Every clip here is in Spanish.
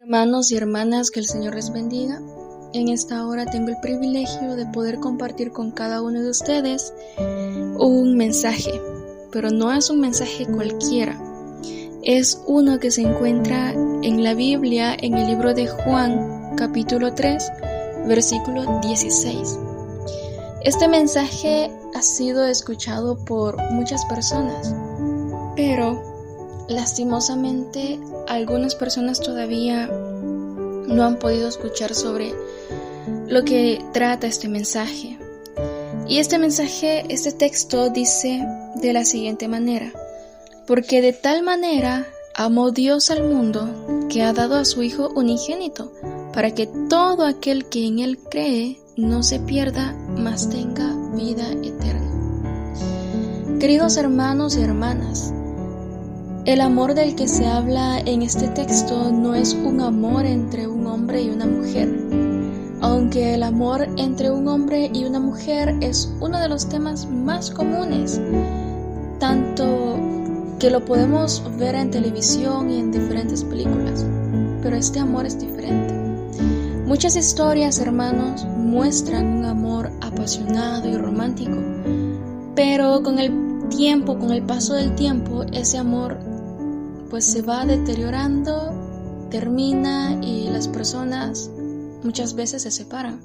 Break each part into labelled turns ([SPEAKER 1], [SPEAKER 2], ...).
[SPEAKER 1] Hermanos y hermanas, que el Señor les bendiga. En esta hora tengo el privilegio de poder compartir con cada uno de ustedes un mensaje, pero no es un mensaje cualquiera. Es uno que se encuentra en la Biblia, en el libro de Juan, capítulo 3, versículo 16. Este mensaje ha sido escuchado por muchas personas, pero lastimosamente algunas personas todavía no han podido escuchar sobre lo que trata este mensaje. Y este texto dice de la siguiente manera: porque de tal manera amó Dios al mundo que ha dado a su Hijo unigénito, para que todo aquel que en Él cree no se pierda, mas tenga vida eterna. Queridos hermanos y hermanas, el amor del que se habla en este texto no es un amor entre un hombre y una mujer, aunque el amor entre un hombre y una mujer es uno de los temas más comunes, tanto que lo podemos ver en televisión y en diferentes películas, pero este amor es diferente. Muchas historias, hermanos, muestran un amor apasionado y romántico, pero con el paso del tiempo, ese amor pues se va deteriorando, termina y las personas muchas veces se separan.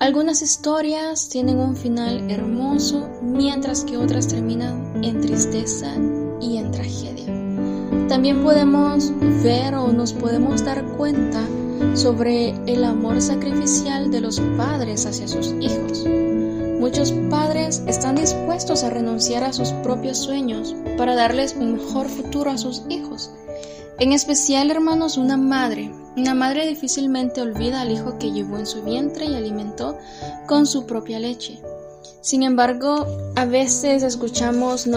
[SPEAKER 1] Algunas historias tienen un final hermoso, mientras que otras terminan en tristeza y en tragedia. También podemos ver o nos podemos dar cuenta sobre el amor sacrificial de los padres hacia sus hijos. Muchos padres están dispuestos a renunciar a sus propios sueños para darles un mejor futuro a sus hijos. En especial, hermanos, una madre difícilmente olvida al hijo que llevó en su vientre y alimentó con su propia leche. Sin embargo, a veces escuchamos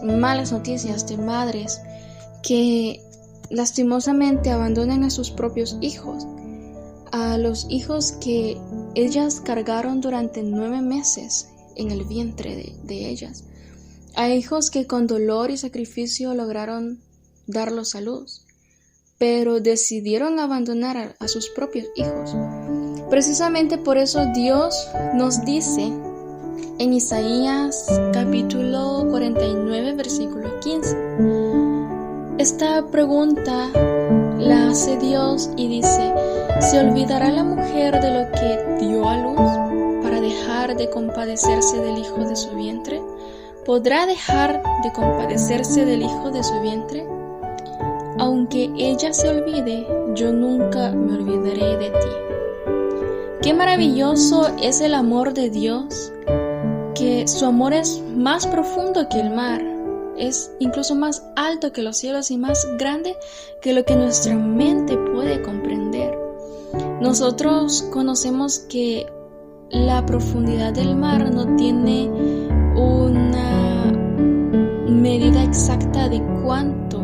[SPEAKER 1] malas noticias de madres que lastimosamente abandonan a sus propios hijos, a los hijos que ellas cargaron durante 9 meses en el vientre de ellas, a hijos que con dolor y sacrificio lograron darlos a luz, pero decidieron abandonar a sus propios hijos. Precisamente por eso Dios nos dice en Isaías capítulo 49, versículo 15. Esta pregunta la hace Dios y dice: ¿se olvidará la mujer de lo que dio a luz para dejar de compadecerse del hijo de su vientre? ¿Podrá dejar de compadecerse del hijo de su vientre? Aunque ella se olvide, yo nunca me olvidaré de ti. Qué maravilloso es el amor de Dios, que su amor es más profundo que el mar. Es incluso más alto que los cielos y más grande que lo que nuestra mente puede comprender. Nosotros conocemos que la profundidad del mar no tiene una medida exacta de cuánto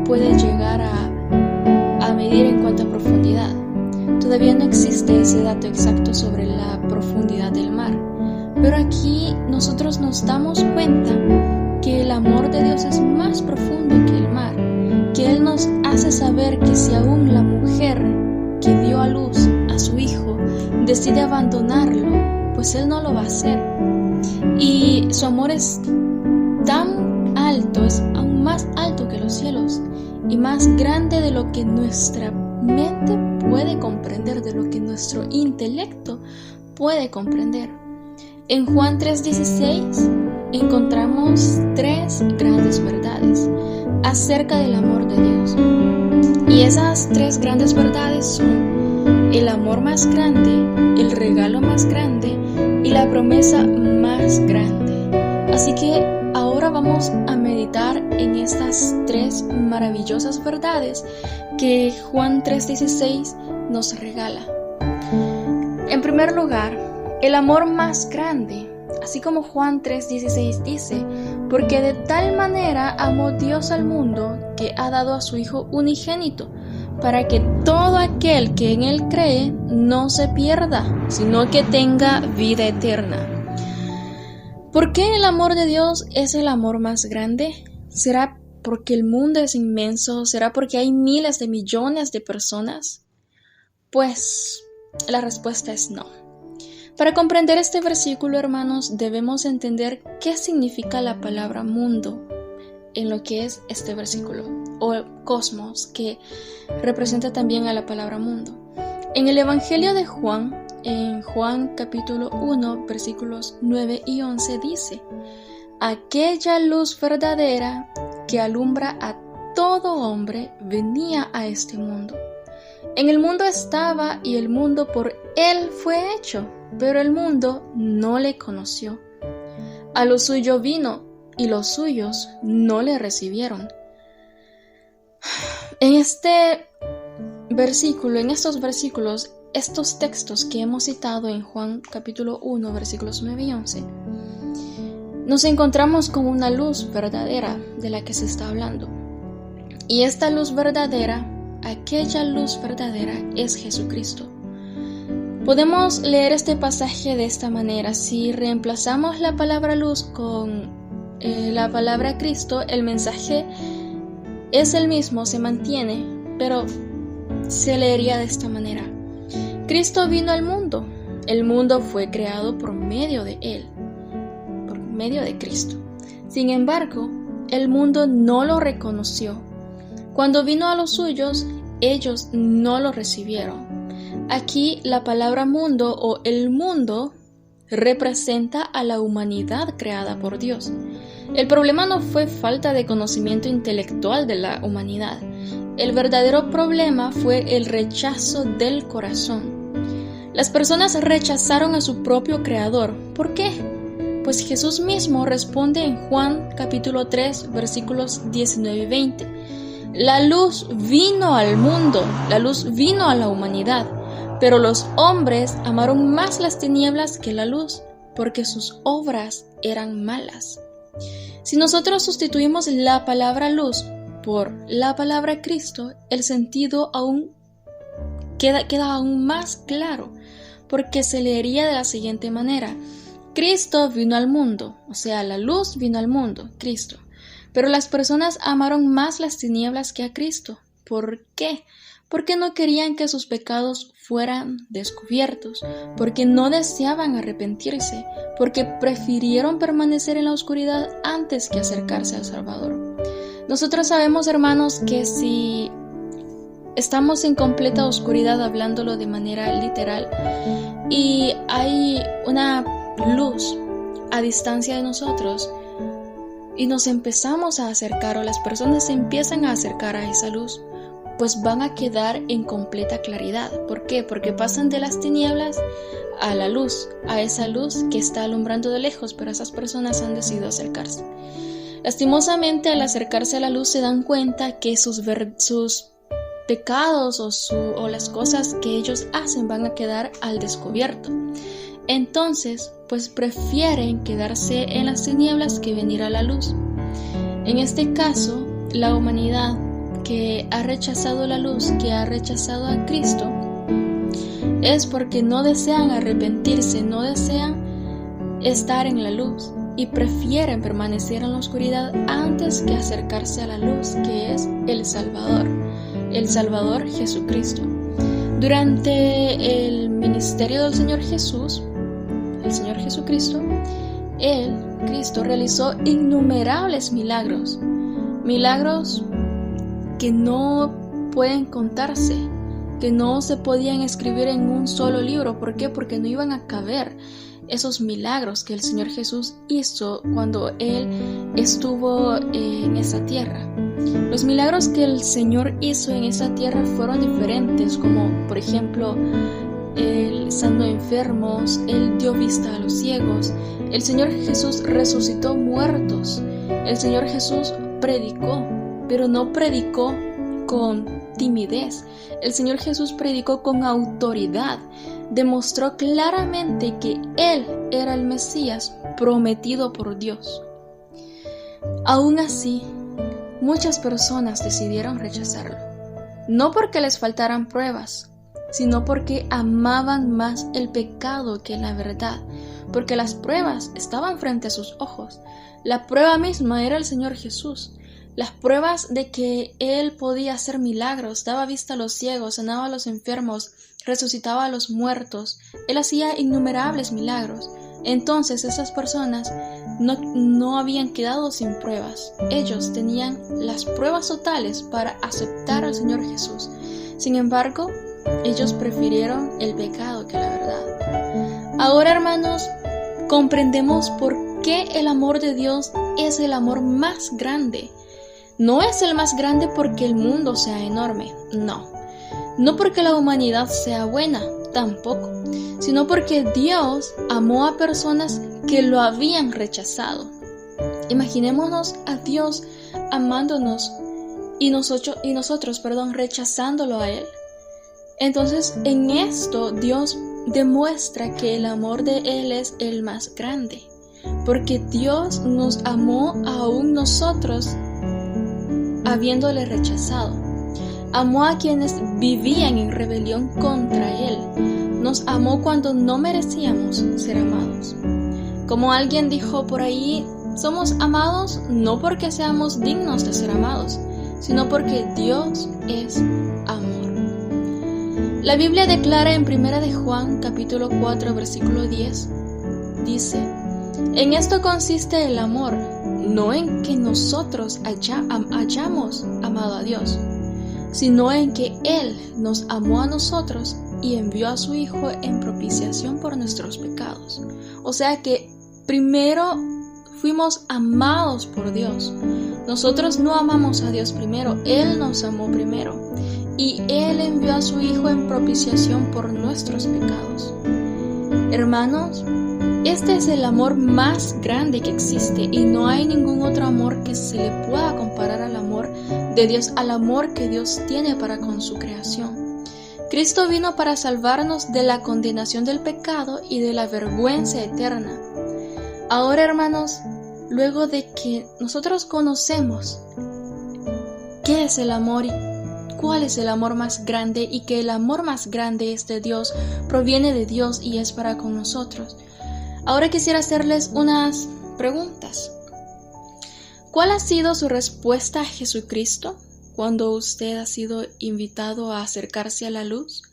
[SPEAKER 1] puede llegar a medir en cuanto a profundidad. Todavía no existe ese dato exacto sobre la profundidad del mar, pero aquí nosotros nos damos cuenta que el amor de Dios es más profundo que el mar, que Él nos hace saber que si aún la mujer que dio a luz a su hijo decide abandonarlo, pues Él no lo va a hacer. Y su amor es tan alto, es aún más alto que los cielos y más grande de lo que nuestra mente puede comprender, de lo que nuestro intelecto puede comprender. En Juan 3:16 encontramos 3 grandes verdades acerca del amor de Dios. Y esas 3 grandes verdades son el amor más grande, el regalo más grande y la promesa más grande. Así que ahora vamos a meditar en estas 3 maravillosas verdades que Juan 3:16 nos regala. En primer lugar, el amor más grande, así como Juan 3:16 dice: porque de tal manera amó Dios al mundo que ha dado a su Hijo unigénito, para que todo aquel que en Él cree no se pierda, sino que tenga vida eterna. ¿Por qué el amor de Dios es el amor más grande? ¿Será porque el mundo es inmenso? ¿Será porque hay miles de millones de personas? Pues la respuesta es no. Para comprender este versículo, hermanos, debemos entender qué significa la palabra mundo en lo que es este versículo, o cosmos, que representa también a la palabra mundo. En el Evangelio de Juan, en Juan capítulo 1, versículos 9 y 11 dice: aquella luz verdadera que alumbra a todo hombre venía a este mundo. En el mundo estaba y el mundo por él fue hecho, pero el mundo no le conoció. A lo suyo vino y los suyos no le recibieron. En este versículo, en estos versículos, estos textos que hemos citado en Juan capítulo 1, versículos 9 y 11, nos encontramos con una luz verdadera de la que se está hablando. Y esta luz verdadera, aquella luz verdadera, es Jesucristo. Podemos leer este pasaje de esta manera: si reemplazamos la palabra luz con la palabra Cristo, el mensaje es el mismo, se mantiene, pero se leería de esta manera: Cristo vino al mundo, el mundo fue creado por medio de Él, por medio de Cristo. Sin embargo, el mundo no lo reconoció. Cuando vino a los suyos, ellos no lo recibieron. Aquí la palabra mundo o el mundo representa a la humanidad creada por Dios. El problema no fue falta de conocimiento intelectual de la humanidad. El verdadero problema fue el rechazo del corazón. Las personas rechazaron a su propio Creador. ¿Por qué? Pues Jesús mismo responde en Juan capítulo 3, versículos 19 y 20. La luz vino al mundo, la luz vino a la humanidad, pero los hombres amaron más las tinieblas que la luz, porque sus obras eran malas. Si nosotros sustituimos la palabra luz por la palabra Cristo, el sentido queda aún más claro, porque se leería de la siguiente manera: Cristo vino al mundo, o sea, la luz vino al mundo, Cristo. Pero las personas amaron más las tinieblas que a Cristo. ¿Por qué? Porque no querían que sus pecados fueran descubiertos, porque no deseaban arrepentirse, porque prefirieron permanecer en la oscuridad antes que acercarse al Salvador. Nosotros sabemos, hermanos, que si estamos en completa oscuridad, hablándolo de manera literal, y hay una luz a distancia de nosotros, y nos empezamos a acercar, o las personas se empiezan a acercar a esa luz, pues van a quedar en completa claridad. ¿Por qué? Porque pasan de las tinieblas a la luz, a esa luz que está alumbrando de lejos, pero esas personas han decidido acercarse. Lastimosamente, al acercarse a la luz se dan cuenta que sus pecados o las cosas que ellos hacen van a quedar al descubierto. Entonces, pues prefieren quedarse en las tinieblas que venir a la luz. En este caso, la humanidad que ha rechazado la luz, que ha rechazado a Cristo, es porque no desean arrepentirse, no desean estar en la luz y prefieren permanecer en la oscuridad antes que acercarse a la luz, que es el Salvador Jesucristo. Durante el ministerio del Señor Jesús, el Señor Jesucristo, Cristo realizó innumerables milagros que no pueden contarse, que no se podían escribir en un solo libro. ¿Por qué? Porque no iban a caber esos milagros que el Señor Jesús hizo cuando Él estuvo en esa tierra. Los milagros que el Señor hizo en esa tierra fueron diferentes, como por ejemplo, Él sanó enfermos, Él dio vista a los ciegos, el Señor Jesús resucitó muertos, el Señor Jesús predicó, pero no predicó con timidez. El Señor Jesús predicó con autoridad, demostró claramente que Él era el Mesías prometido por Dios. Aún así, muchas personas decidieron rechazarlo, no porque les faltaran pruebas, sino porque amaban más el pecado que la verdad, porque las pruebas estaban frente a sus ojos. La prueba misma era el Señor Jesús. las pruebas de que Él podía hacer milagros, daba vista a los ciegos, sanaba a los enfermos, resucitaba a los muertos. Él hacía innumerables milagros. Entonces esas personas no habían quedado sin pruebas. Ellos tenían las pruebas totales para aceptar al Señor Jesús. Sin embargo, ellos prefirieron el pecado que la verdad. Ahora, hermanos, comprendemos por qué el amor de Dios es el amor más grande. No es el más grande porque el mundo sea enorme, no porque la humanidad sea buena, tampoco, sino porque Dios amó a personas que lo habían rechazado. Imaginémonos a Dios amándonos y nosotros rechazándolo a Él. Entonces, en esto Dios demuestra que el amor de Él es el más grande, porque Dios nos amó aún nosotros habiéndole rechazado. Amó a quienes vivían en rebelión contra Él. Nos amó cuando no merecíamos ser amados. Como alguien dijo por ahí, somos amados no porque seamos dignos de ser amados, sino porque Dios es amor. La Biblia declara en 1 de Juan, capítulo 4, versículo 10, dice: en esto consiste el amor, no en que nosotros hayamos amado a Dios, sino en que Él nos amó a nosotros y envió a su Hijo en propiciación por nuestros pecados. O sea que primero fuimos amados por Dios. Nosotros no amamos a Dios primero, Él nos amó primero. Y Él envió a su Hijo en propiciación por nuestros pecados. Hermanos, este es el amor más grande que existe y no hay ningún otro amor que se le pueda comparar al amor de Dios, al amor que Dios tiene para con su creación. Cristo vino para salvarnos de la condenación del pecado y de la vergüenza eterna. Ahora, hermanos, luego de que nosotros conocemos qué es el amor y cuál es el amor más grande y que el amor más grande es de Dios, proviene de Dios y es para con nosotros, ahora quisiera hacerles unas preguntas. ¿Cuál ha sido su respuesta a Jesucristo cuando usted ha sido invitado a acercarse a la luz?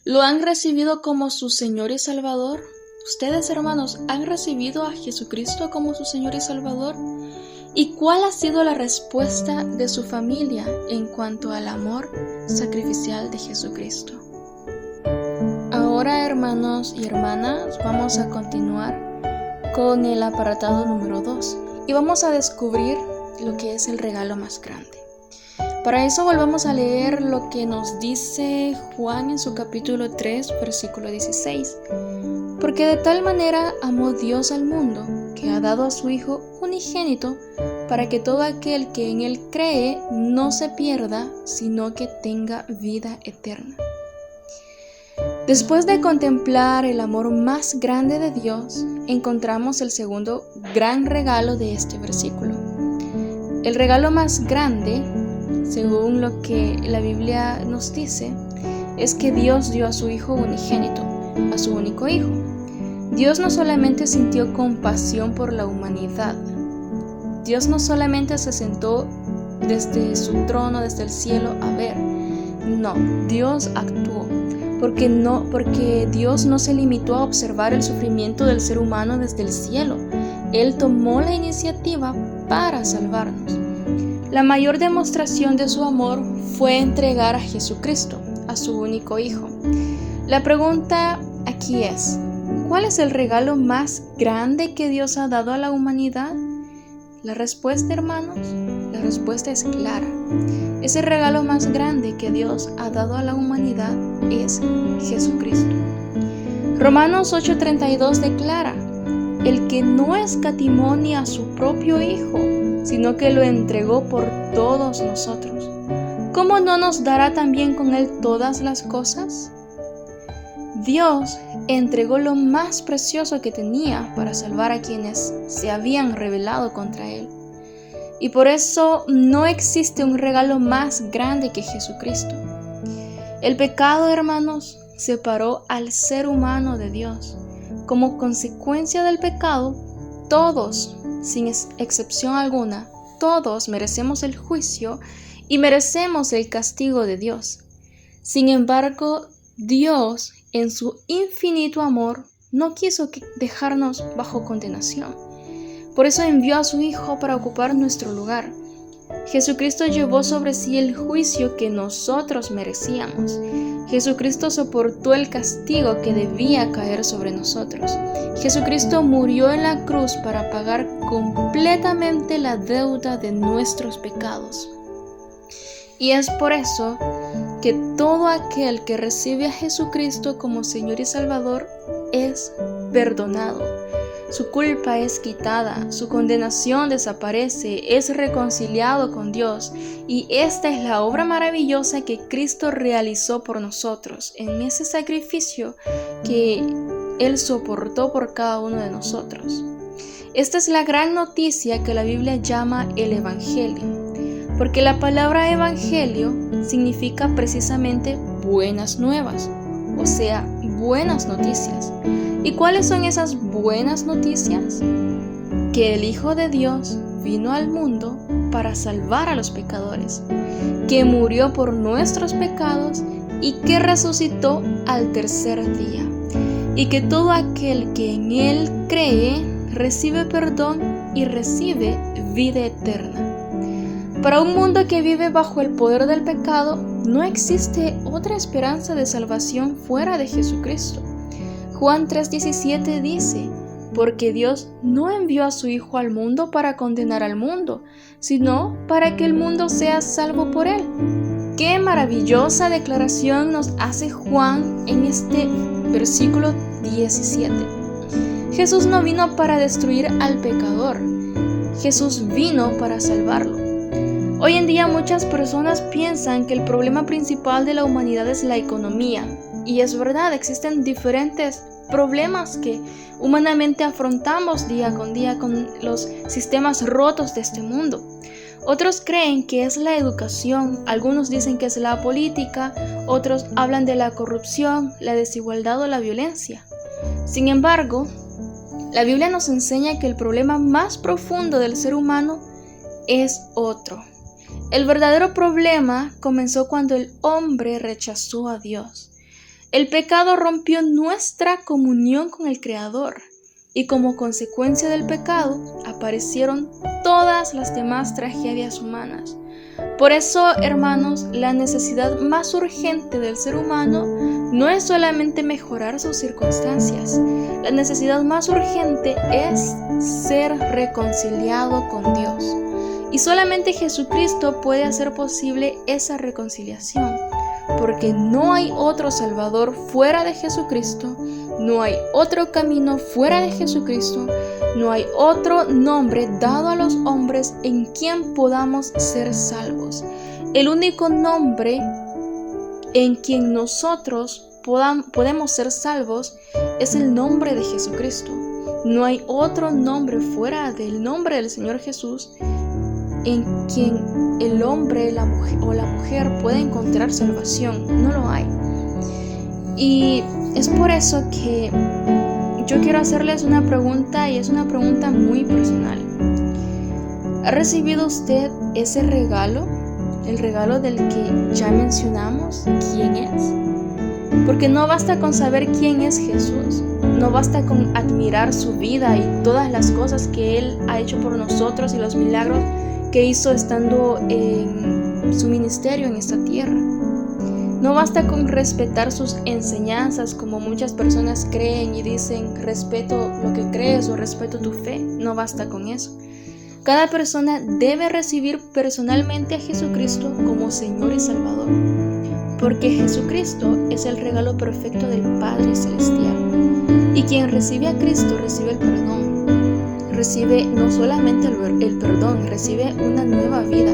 [SPEAKER 1] ¿Lo han recibido como su Señor y Salvador? ¿Ustedes, hermanos, han recibido a Jesucristo como su Señor y Salvador? ¿Y cuál ha sido la respuesta de su familia en cuanto al amor sacrificial de Jesucristo? Ahora, hermanos y hermanas, vamos a continuar con el apartado número 2 y vamos a descubrir lo que es el regalo más grande. Para eso volvamos a leer lo que nos dice Juan en su capítulo 3, versículo 16. Porque de tal manera amó Dios al mundo, que ha dado a su Hijo unigénito, para que todo aquel que en Él cree no se pierda, sino que tenga vida eterna. Después de contemplar el amor más grande de Dios, encontramos el segundo gran regalo de este versículo. El regalo más grande, según lo que la Biblia nos dice, es que Dios dio a su Hijo unigénito, a su único Hijo. Dios no solamente sintió compasión por la humanidad. Dios no solamente se sentó desde su trono, desde el cielo, a ver. No, Dios actuó. Porque Dios no se limitó a observar el sufrimiento del ser humano desde el cielo. Él tomó la iniciativa para salvarnos. La mayor demostración de su amor fue entregar a Jesucristo, a su único Hijo. La pregunta aquí es: ¿cuál es el regalo más grande que Dios ha dado a la humanidad? La respuesta, hermanos, la respuesta es clara. Ese regalo más grande que Dios ha dado a la humanidad es Jesucristo. Romanos 8:32 declara: el que no escatimó ni a su propio Hijo, sino que lo entregó por todos nosotros, ¿cómo no nos dará también con Él todas las cosas? Dios entregó lo más precioso que tenía para salvar a quienes se habían rebelado contra Él. Y por eso no existe un regalo más grande que Jesucristo. El pecado, hermanos, separó al ser humano de Dios. Como consecuencia del pecado, todos, sin excepción alguna, todos merecemos el juicio y merecemos el castigo de Dios. Sin embargo, Dios, en su infinito amor, no quiso dejarnos bajo condenación. Por eso envió a su Hijo para ocupar nuestro lugar. Jesucristo llevó sobre sí el juicio que nosotros merecíamos. Jesucristo soportó el castigo que debía caer sobre nosotros. Jesucristo murió en la cruz para pagar completamente la deuda de nuestros pecados. Y es por eso que todo aquel que recibe a Jesucristo como Señor y Salvador es perdonado. Su culpa es quitada, su condenación desaparece, es reconciliado con Dios. Y esta es la obra maravillosa que Cristo realizó por nosotros en ese sacrificio que Él soportó por cada uno de nosotros. Esta es la gran noticia que la Biblia llama el Evangelio, porque la palabra Evangelio significa precisamente buenas nuevas, o sea, buenas noticias. ¿Y cuáles son esas buenas noticias? Que el Hijo de Dios vino al mundo para salvar a los pecadores, que murió por nuestros pecados y que resucitó al tercer día, y que todo aquel que en Él cree recibe perdón y recibe vida eterna. Para un mundo que vive bajo el poder del pecado, no existe otra esperanza de salvación fuera de Jesucristo. Juan 3:17 dice: porque Dios no envió a su Hijo al mundo para condenar al mundo, sino para que el mundo sea salvo por él. Qué maravillosa declaración nos hace Juan en este versículo 17. Jesús no vino para destruir al pecador, Jesús vino para salvarlo. Hoy en día muchas personas piensan que el problema principal de la humanidad es la economía. Y es verdad, existen diferentes problemas que humanamente afrontamos día con los sistemas rotos de este mundo. Otros creen que es la educación, algunos dicen que es la política, otros hablan de la corrupción, la desigualdad o la violencia. Sin embargo, la Biblia nos enseña que el problema más profundo del ser humano es otro. El verdadero problema comenzó cuando el hombre rechazó a Dios. El pecado rompió nuestra comunión con el Creador y como consecuencia del pecado aparecieron todas las demás tragedias humanas. Por eso, hermanos, la necesidad más urgente del ser humano no es solamente mejorar sus circunstancias. La necesidad más urgente es ser reconciliado con Dios. Y solamente Jesucristo puede hacer posible esa reconciliación. Porque no hay otro Salvador fuera de Jesucristo, no hay otro camino fuera de Jesucristo, no hay otro nombre dado a los hombres en quien podamos ser salvos. El único nombre en quien nosotros podemos ser salvos es el nombre de Jesucristo. No hay otro nombre fuera del nombre del Señor Jesús en quien el hombre la mujer puede encontrar salvación. No lo hay. Y es por eso que yo quiero hacerles una pregunta, y es una pregunta muy personal. ¿Ha recibido usted ese regalo? El regalo del que ya mencionamos, ¿quién es? Porque no basta con saber quién es Jesús, no basta con admirar su vida y todas las cosas que Él ha hecho por nosotros y los milagros que hizo estando en su ministerio en esta tierra. No basta con respetar sus enseñanzas, como muchas personas creen y dicen respeto lo que crees o respeto tu fe. No basta con eso. Cada persona debe recibir personalmente a Jesucristo como Señor y Salvador, porque Jesucristo es el regalo perfecto del Padre Celestial. Y quien recibe a Cristo recibe el perdón. Recibe no solamente el perdón, recibe una nueva vida,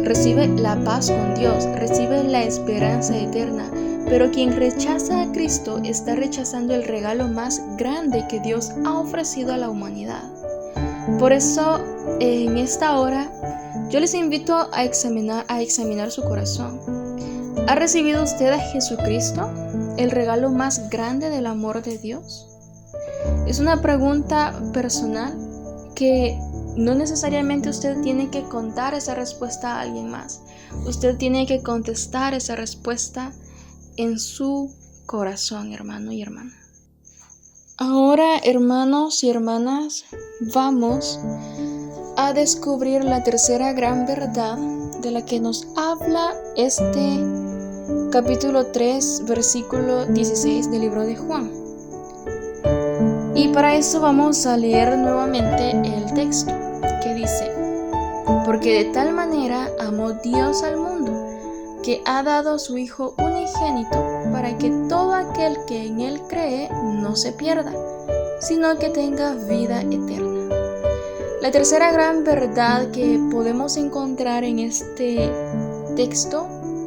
[SPEAKER 1] recibe la paz con Dios, recibe la esperanza eterna. Pero quien rechaza a Cristo está rechazando el regalo más grande que Dios ha ofrecido a la humanidad. Por eso, en esta hora, yo les invito a examinar su corazón. ¿Ha recibido usted a Jesucristo, el regalo más grande del amor de Dios? Es una pregunta personal que no necesariamente usted tiene que contar esa respuesta a alguien más. Usted tiene que contestar esa respuesta en su corazón, hermano y hermana. Ahora, hermanos y hermanas, vamos a descubrir la tercera gran verdad de la que nos habla este capítulo 3, versículo 16 del libro de Juan. Y para eso vamos a leer nuevamente el texto que dice: porque de tal manera amó Dios al mundo, que ha dado a su Hijo unigénito, para que todo aquel que en Él cree no se pierda, sino que tenga vida eterna. La tercera gran verdad que podemos encontrar en este texto,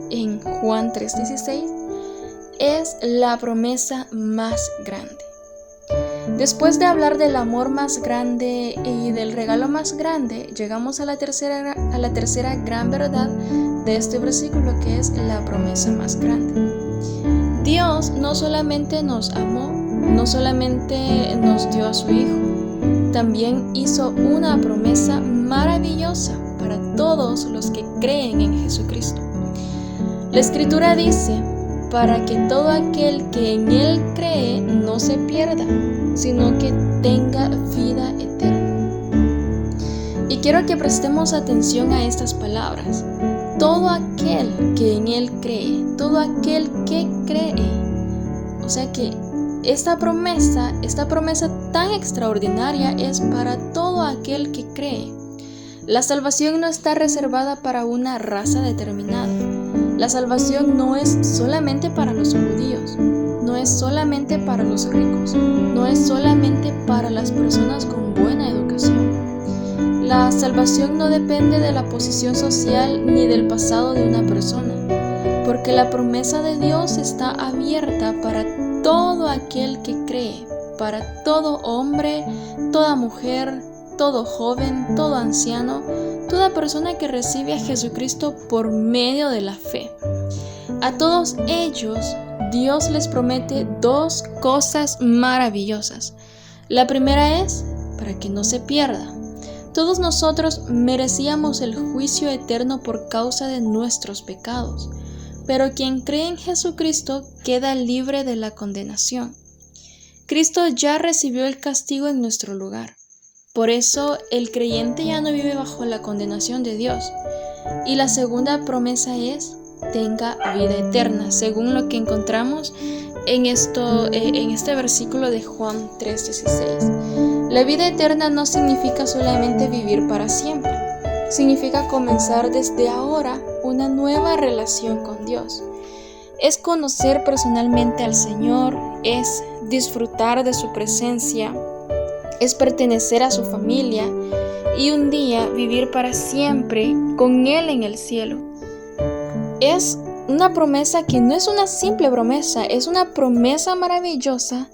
[SPEAKER 1] en Juan 3:16, es la promesa más grande. Después de hablar del amor más grande y del regalo más grande, llegamos a la tercera gran verdad de este versículo, que es la promesa más grande. Dios no solamente nos amó, no solamente nos dio a su Hijo, también hizo una promesa maravillosa para todos los que creen en Jesucristo. La Escritura dice: para que todo aquel que en Él cree no se pierda, sino que tenga vida eterna. Y quiero que prestemos atención a estas palabras. Todo aquel que en Él cree, todo aquel que cree. O sea que esta promesa tan extraordinaria es para todo aquel que cree. La salvación no está reservada para una raza determinada. La salvación no es solamente para los judíos, no es solamente para los ricos, no es solamente para las personas con buena educación. La salvación no depende de la posición social ni del pasado de una persona, porque la promesa de Dios está abierta para todo aquel que cree, para todo hombre, toda mujer, todo joven, todo anciano, toda persona que recibe a Jesucristo por medio de la fe. A todos ellos, Dios les promete dos cosas maravillosas. La primera es para que no se pierda. Todos nosotros merecíamos el juicio eterno por causa de nuestros pecados, pero quien cree en Jesucristo queda libre de la condenación. Cristo ya recibió el castigo en nuestro lugar. Por eso el creyente ya no vive bajo la condenación de Dios. Y la segunda promesa es: tenga vida eterna, según lo que encontramos en este versículo de Juan 3:16. La vida eterna no significa solamente vivir para siempre, significa comenzar desde ahora una nueva relación con Dios. Es conocer personalmente al Señor, es disfrutar de su presencia, es pertenecer a su familia y un día vivir para siempre con Él en el cielo. Es una promesa que no es una simple promesa, es una promesa maravillosa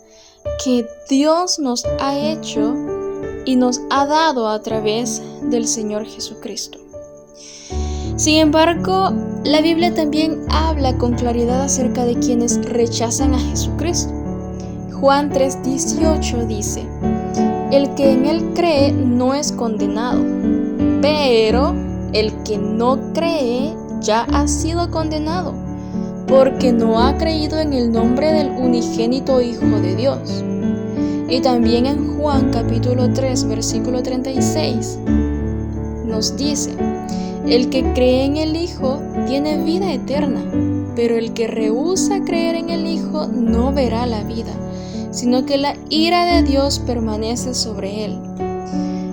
[SPEAKER 1] que Dios nos ha hecho y nos ha dado a través del Señor Jesucristo. Sin embargo, la Biblia también habla con claridad acerca de quienes rechazan a Jesucristo. Juan 3:18 dice: el que en Él cree no es condenado, pero el que no cree ya ha sido condenado, porque no ha creído en el nombre del unigénito Hijo de Dios. Y también en Juan capítulo 3, versículo 36, nos dice: el que cree en el Hijo tiene vida eterna, pero el que rehúsa creer en el Hijo no verá la vida, sino que la ira de Dios permanece sobre él.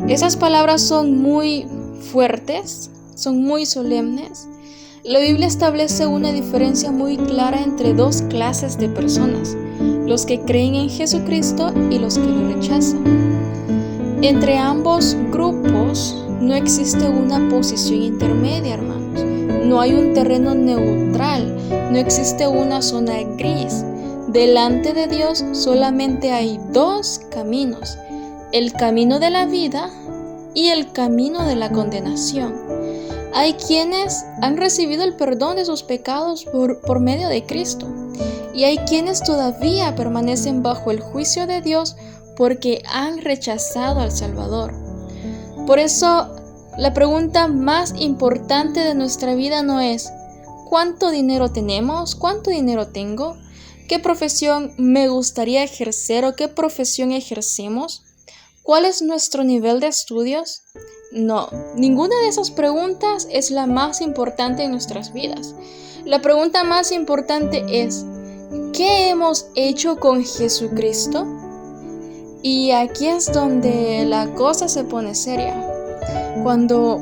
[SPEAKER 1] Esas palabras son muy fuertes, son muy solemnes. La Biblia establece una diferencia muy clara entre dos clases de personas: los que creen en Jesucristo y los que lo rechazan. Entre ambos grupos no existe una posición intermedia, hermanos. No hay un terreno neutral, no existe una zona gris. Delante de Dios solamente hay dos caminos: el camino de la vida y el camino de la condenación. Hay quienes han recibido el perdón de sus pecados por medio de Cristo, y hay quienes todavía permanecen bajo el juicio de Dios porque han rechazado al Salvador. Por eso, la pregunta más importante de nuestra vida no es ¿cuánto dinero tenemos? ¿Cuánto dinero tengo? ¿Qué profesión me gustaría ejercer o qué profesión ejercemos? ¿Cuál es nuestro nivel de estudios? No, ninguna de esas preguntas es la más importante en nuestras vidas. La pregunta más importante es ¿qué hemos hecho con Jesucristo? Y aquí es donde la cosa se pone seria. Cuando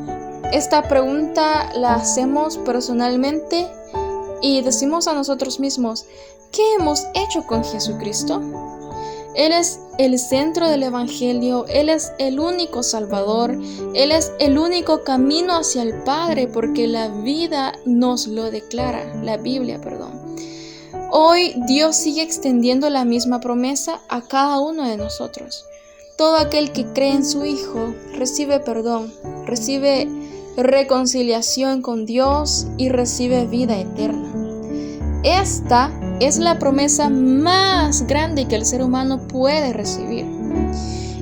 [SPEAKER 1] esta pregunta la hacemos personalmente y decimos a nosotros mismos, ¿qué hemos hecho con Jesucristo? Él es el centro del Evangelio, Él es el único Salvador, Él es el único camino hacia el Padre, porque la vida nos lo declara, la Biblia, perdón. Hoy Dios sigue extendiendo la misma promesa a cada uno de nosotros. Todo aquel que cree en su Hijo recibe perdón, recibe reconciliación con Dios y recibe vida eterna. Esta es la promesa más grande que el ser humano puede recibir.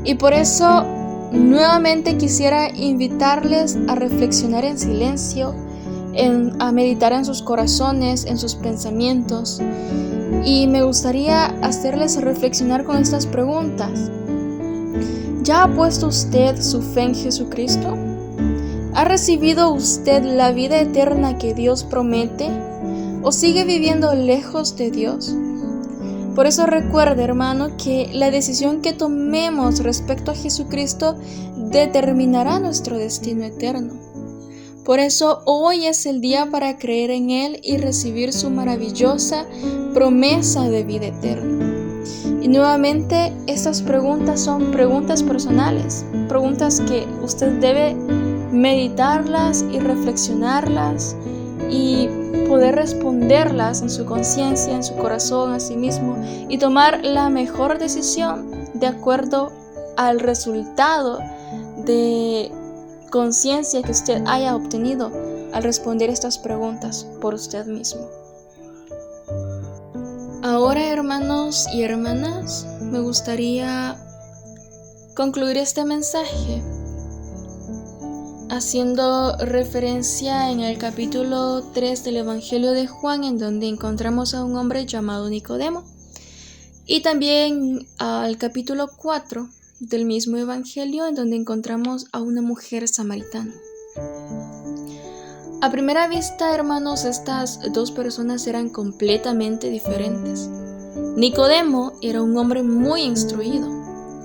[SPEAKER 1] Y por eso nuevamente quisiera invitarles a reflexionar en silencio, a meditar en sus corazones, en sus pensamientos. Y me gustaría hacerles reflexionar con estas preguntas. ¿Ya ha puesto usted su fe en Jesucristo? ¿Ha recibido usted la vida eterna que Dios promete? ¿O sigue viviendo lejos de Dios? Por eso recuerde, hermano, que la decisión que tomemos respecto a Jesucristo determinará nuestro destino eterno. Por eso hoy es el día para creer en Él y recibir su maravillosa promesa de vida eterna. Y nuevamente, estas preguntas son preguntas personales, preguntas que usted debe meditarlas y reflexionarlas y poder responderlas en su conciencia, en su corazón, a sí mismo y tomar la mejor decisión de acuerdo al resultado de conciencia que usted haya obtenido al responder estas preguntas por usted mismo. Ahora, hermanos y hermanas, me gustaría concluir este mensaje haciendo referencia en el capítulo 3 del Evangelio de Juan, en donde encontramos a un hombre llamado Nicodemo, y también al capítulo 4 del mismo Evangelio, en donde encontramos a una mujer samaritana. A primera vista, hermanos, estas dos personas eran completamente diferentes. Nicodemo era un hombre muy instruido.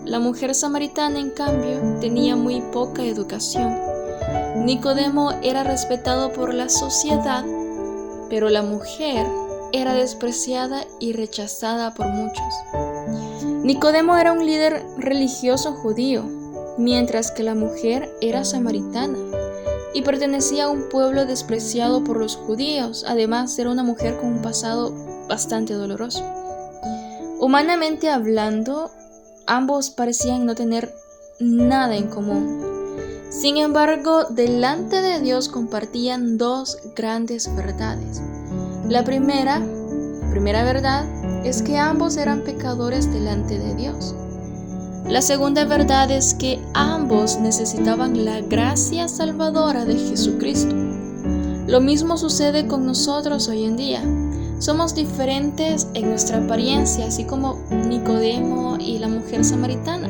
[SPEAKER 1] La mujer samaritana, en cambio, tenía muy poca educación. Nicodemo era respetado por la sociedad, pero la mujer era despreciada y rechazada por muchos. Nicodemo era un líder religioso judío, mientras que la mujer era samaritana y pertenecía a un pueblo despreciado por los judíos. Además, era una mujer con un pasado bastante doloroso. Humanamente hablando, ambos parecían no tener nada en común. Sin embargo, delante de Dios compartían dos grandes verdades. La primera verdad es que ambos eran pecadores delante de Dios. La segunda verdad es que ambos necesitaban la gracia salvadora de Jesucristo. Lo mismo sucede con nosotros hoy en día. Somos diferentes en nuestra apariencia, así como Nicodemo y la mujer samaritana.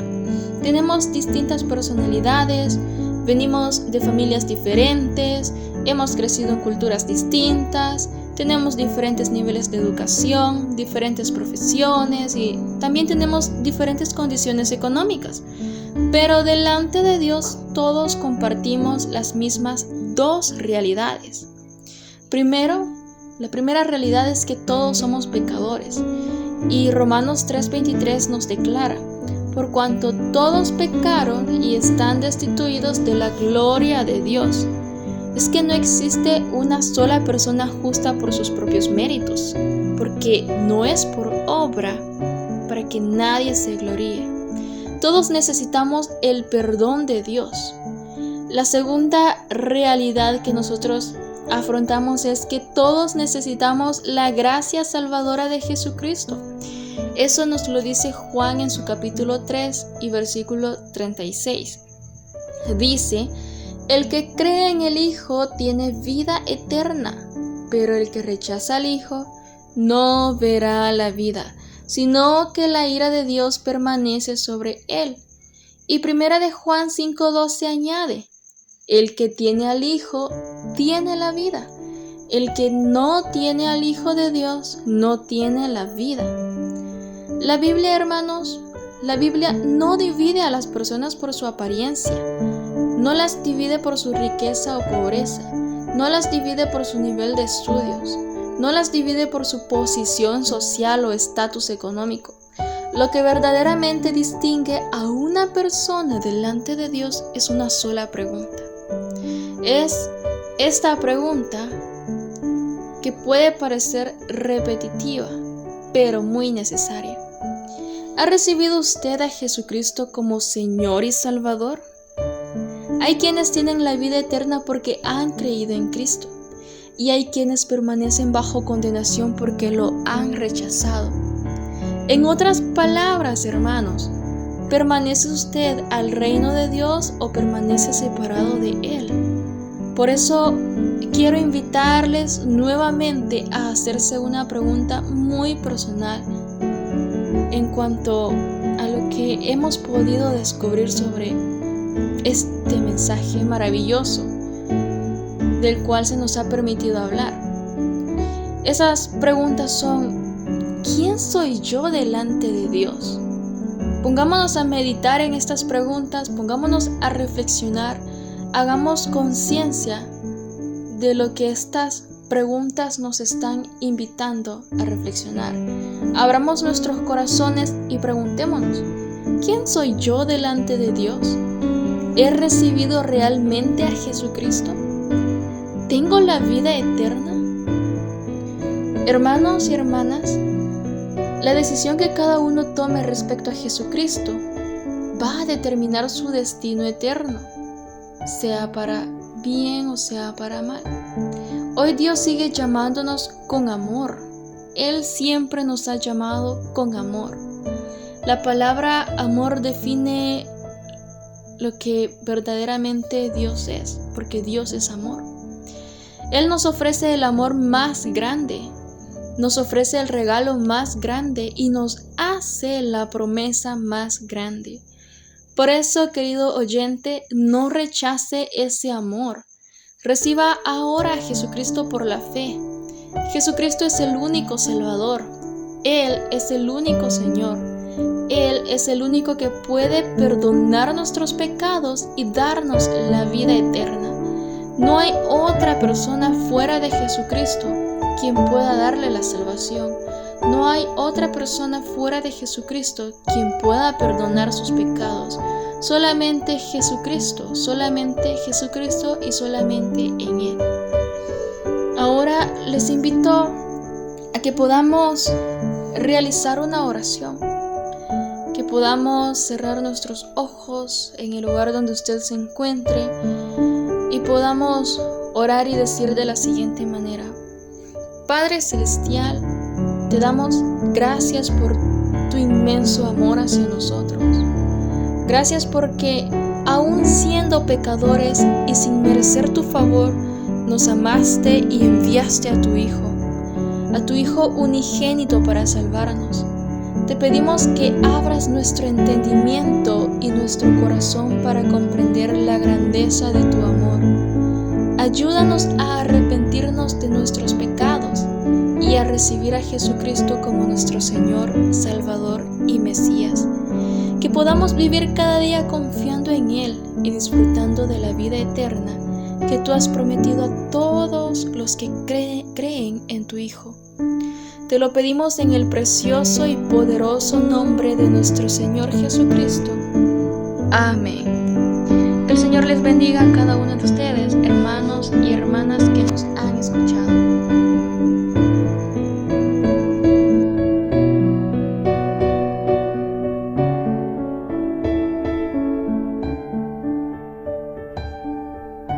[SPEAKER 1] Tenemos distintas personalidades, venimos de familias diferentes, hemos crecido en culturas distintas, tenemos diferentes niveles de educación, diferentes profesiones y también tenemos diferentes condiciones económicas. Pero delante de Dios todos compartimos las mismas dos realidades. Primero, la primera realidad es que todos somos pecadores. Y Romanos 3:23 nos declara: por cuanto todos pecaron y están destituidos de la gloria de Dios. Es que no existe una sola persona justa por sus propios méritos, porque no es por obra para que nadie se gloríe. Todos necesitamos el perdón de Dios. La segunda realidad que nosotros afrontamos es que todos necesitamos la gracia salvadora de Jesucristo. Eso nos lo dice Juan en su capítulo 3 y versículo 36. Dice: el que cree en el Hijo tiene vida eterna, pero el que rechaza al Hijo no verá la vida, sino que la ira de Dios permanece sobre él. Y 1 de Juan 5:12 añade: el que tiene al Hijo tiene la vida. El que no tiene al Hijo de Dios no tiene la vida. La Biblia, hermanos, la Biblia no divide a las personas por su apariencia, no las divide por su riqueza o pobreza, no las divide por su nivel de estudios, no las divide por su posición social o estatus económico. Lo que verdaderamente distingue a una persona delante de Dios es una sola pregunta. Es esta pregunta que puede parecer repetitiva, pero muy necesaria. ¿Ha recibido usted a Jesucristo como Señor y Salvador? Hay quienes tienen la vida eterna porque han creído en Cristo, y hay quienes permanecen bajo condenación porque lo han rechazado. En otras palabras, hermanos, ¿permanece usted al reino de Dios o permanece separado de Él? Por eso quiero invitarles nuevamente a hacerse una pregunta muy personal en cuanto a lo que hemos podido descubrir sobre este mensaje maravilloso del cual se nos ha permitido hablar. Esas preguntas son: ¿quién soy yo delante de Dios? Pongámonos a meditar en estas preguntas, pongámonos a reflexionar, hagamos conciencia de lo que estas preguntas nos están invitando a reflexionar. Abramos nuestros corazones y preguntémonos: ¿quién soy yo delante de Dios? ¿He recibido realmente a Jesucristo? ¿Tengo la vida eterna? Hermanos y hermanas, la decisión que cada uno tome respecto a Jesucristo va a determinar su destino eterno, sea para bien o sea para mal. Hoy Dios sigue llamándonos con amor. Él siempre nos ha llamado con amor. La palabra amor define lo que verdaderamente Dios es, porque Dios es amor. Él nos ofrece el amor más grande, nos ofrece el regalo más grande y nos hace la promesa más grande. Por eso, querido oyente, no rechace ese amor. Reciba ahora a Jesucristo por la fe. Jesucristo es el único Salvador. Él es el único Señor. Él es el único que puede perdonar nuestros pecados y darnos la vida eterna. No hay otra persona fuera de Jesucristo quien pueda darle la salvación. No hay otra persona fuera de Jesucristo quien pueda perdonar sus pecados. Solamente Jesucristo y solamente en Él. Ahora les invito a que podamos realizar una oración, que podamos cerrar nuestros ojos en el lugar donde usted se encuentre y podamos orar y decir de la siguiente manera: Padre Celestial, te damos gracias por tu inmenso amor hacia nosotros. Gracias porque, aun siendo pecadores y sin merecer tu favor, nos amaste y enviaste a tu Hijo unigénito para salvarnos. Te pedimos que abras nuestro entendimiento y nuestro corazón para comprender la grandeza de tu amor. Ayúdanos a arrepentirnos de nuestros pecados y a recibir a Jesucristo como nuestro Señor, Salvador y Mesías. Que podamos vivir cada día confiando en Él y disfrutando de la vida eterna que tú has prometido a todos los que creen en tu Hijo. Te lo pedimos en el precioso y poderoso nombre de nuestro Señor Jesucristo. Amén. Que el Señor les bendiga a cada uno de ustedes, hermanos y hermanas que nos han escuchado.